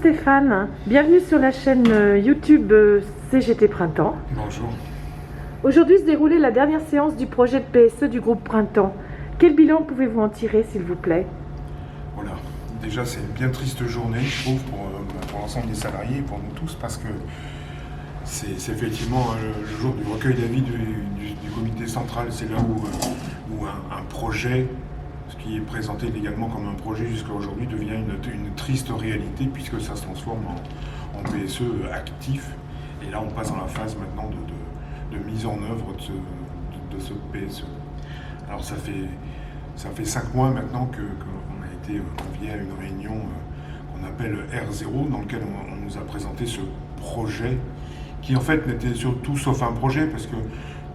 Stéphane, bienvenue sur la chaîne YouTube CGT Printemps. Bonjour. Aujourd'hui se déroulait la dernière séance du projet de PSE du groupe Printemps. Quel bilan pouvez-vous en tirer, s'il vous plaît? Voilà. Déjà, c'est une bien triste journée, je trouve, pour l'ensemble des salariés et pour nous tous, parce que c'est effectivement le jour du recueil d'avis du comité central. C'est là où un projet, ce qui est présenté légalement comme un projet jusqu'à aujourd'hui, devient une triste réalité, puisque ça se transforme en PSE actif. Et là, on passe dans la phase maintenant de mise en œuvre de ce PSE. Alors ça fait 5 mois maintenant qu'on a été convié à une réunion qu'on appelle R0, dans laquelle on nous a présenté ce projet, qui en fait n'était surtout sauf un projet, parce que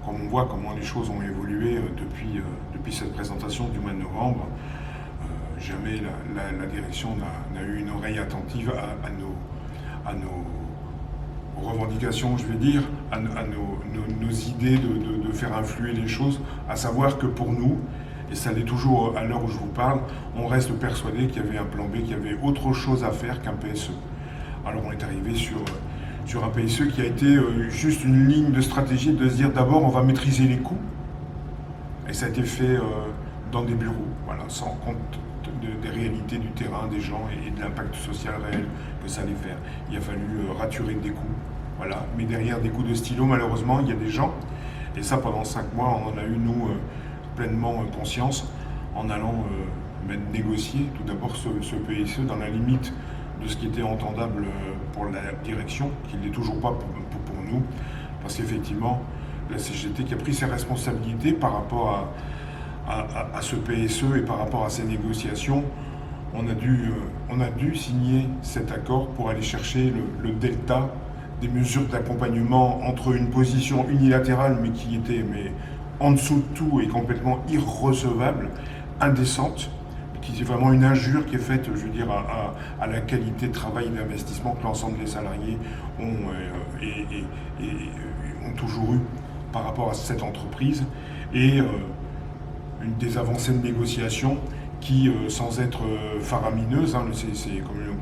comme on voit comment les choses ont évolué depuis cette présentation du mois de novembre, jamais la direction n'a eu une oreille attentive à nos revendications, je vais dire, à nos idées de faire influer les choses, à savoir que pour nous, et ça l'est toujours à l'heure où je vous parle, on reste persuadé qu'il y avait un plan B, qu'il y avait autre chose à faire qu'un PSE. Alors on est arrivé sur un PSE qui a été juste une ligne de stratégie de se dire d'abord on va maîtriser les coûts, et ça a été fait dans des bureaux, voilà, sans compte des réalités du terrain, des gens et de l'impact social réel que ça allait faire. Il a fallu raturer des coûts, voilà. Mais derrière des coups de stylo, malheureusement, il y a des gens, et ça pendant 5 mois, on en a eu, nous, pleinement conscience, en allant négocier tout d'abord ce PSE dans la limite de ce qui était entendable pour la direction, qui ne l'est toujours pas pour nous, parce qu'effectivement, la CGT qui a pris ses responsabilités par rapport à ce PSE et par rapport à ces négociations, on a dû signer cet accord pour aller chercher le delta des mesures d'accompagnement entre une position unilatérale, mais qui était en dessous de tout et complètement irrecevable, indécente, qui est vraiment une injure qui est faite, je veux dire, à la qualité de travail et d'investissement que l'ensemble des salariés ont toujours eu par rapport à cette entreprise, et des avancées de négociation qui, sans être faramineuses, hein,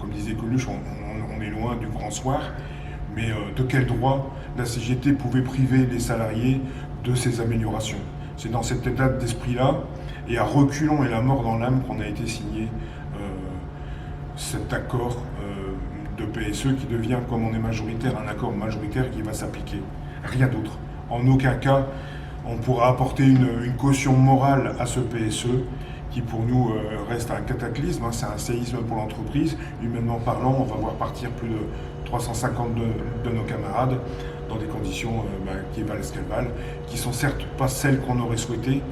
comme disait Coluche, on est loin du grand soir, mais de quel droit la CGT pouvait priver les salariés de ces améliorations? C'est dans cet état d'esprit-là, et à reculons et la mort dans l'âme, qu'on a été signé cet accord de PSE qui devient, comme on est majoritaire, un accord majoritaire qui va s'appliquer. Rien d'autre. En aucun cas, on pourra apporter une caution morale à ce PSE, qui pour nous reste un cataclysme, hein, c'est un séisme pour l'entreprise. Humainement parlant, on va voir partir plus de 350 de nos camarades dans des conditions qui valent ce qu'elles valent, qui sont certes pas celles qu'on aurait souhaitées,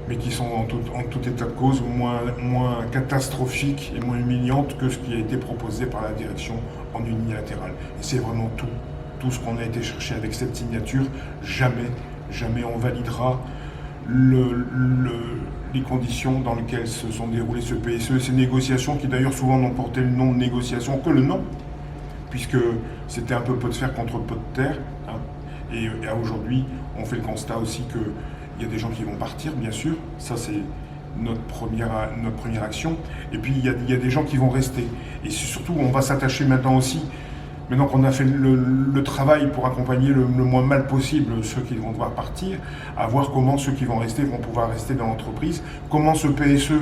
mais qui sont en tout état de cause moins catastrophiques et moins humiliantes que ce qui a été proposé par la direction en unilatéral. Et c'est vraiment tout ce qu'on a été chercher avec cette signature. Jamais on validera les conditions dans lesquelles se sont déroulées ce PSE, ces négociations qui d'ailleurs souvent n'ont porté le nom de négociation que le nom, puisque c'était un peu pot de fer contre pot de terre, hein. Et aujourd'hui, on fait le constat aussi qu'il y a des gens qui vont partir, bien sûr, ça c'est notre première action, et puis il y a des gens qui vont rester, et surtout on va s'attacher maintenant aussi, maintenant qu'on a fait le travail pour accompagner le moins mal possible ceux qui vont devoir partir, à voir comment ceux qui vont rester vont pouvoir rester dans l'entreprise, comment ce PSE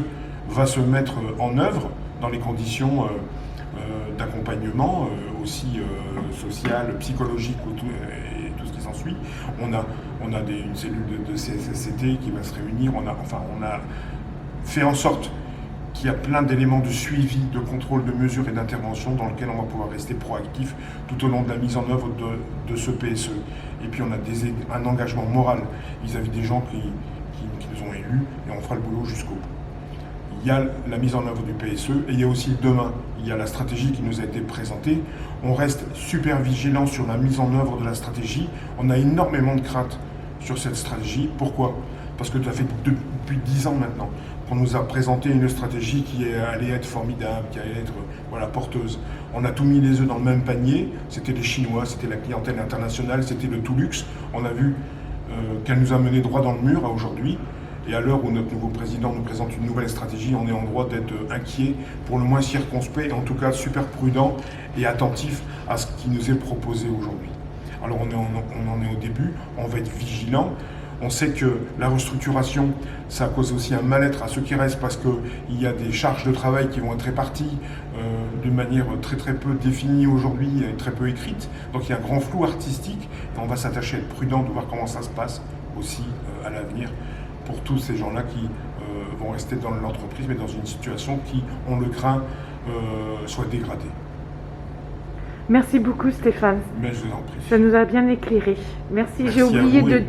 va se mettre en œuvre dans les conditions d'accompagnement aussi social, psychologique et tout ce qui s'ensuit. On a une cellule de CSSCT qui va se réunir, on a fait en sorte qu'il y a plein d'éléments de suivi, de contrôle, de mesures et d'intervention dans lesquels on va pouvoir rester proactif tout au long de la mise en œuvre de ce PSE. Et puis on a un engagement moral vis-à-vis des gens qui nous ont élus, et on fera le boulot jusqu'au bout. Il y a la mise en œuvre du PSE, et il y a aussi demain, il y a la stratégie qui nous a été présentée. On reste super vigilant sur la mise en œuvre de la stratégie. On a énormément de craintes sur cette stratégie. Pourquoi? Parce que ça fait depuis 10 ans maintenant qu'on nous a présenté une stratégie qui allait être formidable, qui allait être porteuse. On a tout mis les œufs dans le même panier. C'était les Chinois, c'était la clientèle internationale, c'était le tout luxe. On a vu qu'elle nous a mené droit dans le mur à aujourd'hui. Et à l'heure où notre nouveau président nous présente une nouvelle stratégie, on est en droit d'être inquiet, pour le moins circonspect, et en tout cas super prudent et attentif à ce qui nous est proposé aujourd'hui. Alors on en est au début, on va être vigilant. On sait que la restructuration, ça cause aussi un mal-être à ceux qui restent parce qu'il y a des charges de travail qui vont être réparties d'une manière très peu définie aujourd'hui et très peu écrite. Donc il y a un grand flou artistique et on va s'attacher à être prudent de voir comment ça se passe aussi à l'avenir pour tous ces gens-là qui vont rester dans l'entreprise mais dans une situation qui, on le craint, soit dégradée. Merci beaucoup Stéphane. Mais je vous en prie. Ça nous a bien éclairé. Merci. Merci J'ai oublié de...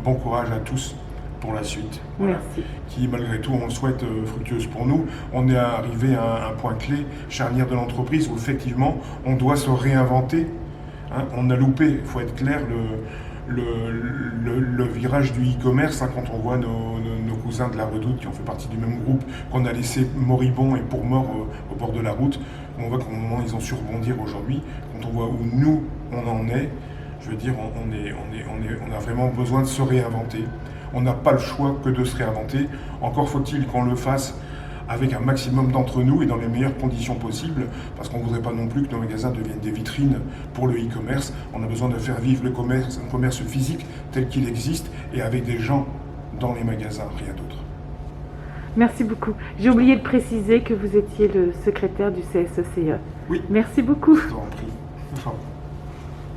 Bon courage à tous pour la suite. Voilà. Merci. Qui, malgré tout, on le souhaite fructueuse pour nous. On est arrivé à un point clé, charnière de l'entreprise, où effectivement, on doit se réinventer. Hein, on a loupé, il faut être clair, le virage du e-commerce, hein, quand on voit nos cousins de la Redoute qui ont fait partie du même groupe, qu'on a laissé moribonds et pour morts au bord de la route. On voit qu'au moment ils ont su rebondir aujourd'hui. Quand on voit où nous, on en est, je veux dire, on a vraiment besoin de se réinventer. On n'a pas le choix que de se réinventer. Encore faut-il qu'on le fasse avec un maximum d'entre nous et dans les meilleures conditions possibles, parce qu'on ne voudrait pas non plus que nos magasins deviennent des vitrines pour le e-commerce. On a besoin de faire vivre le commerce, un commerce physique tel qu'il existe et avec des gens dans les magasins, rien d'autre. Merci beaucoup. J'ai oublié de préciser que vous étiez le secrétaire du CSECE. Oui. Merci beaucoup. Je vous en prie.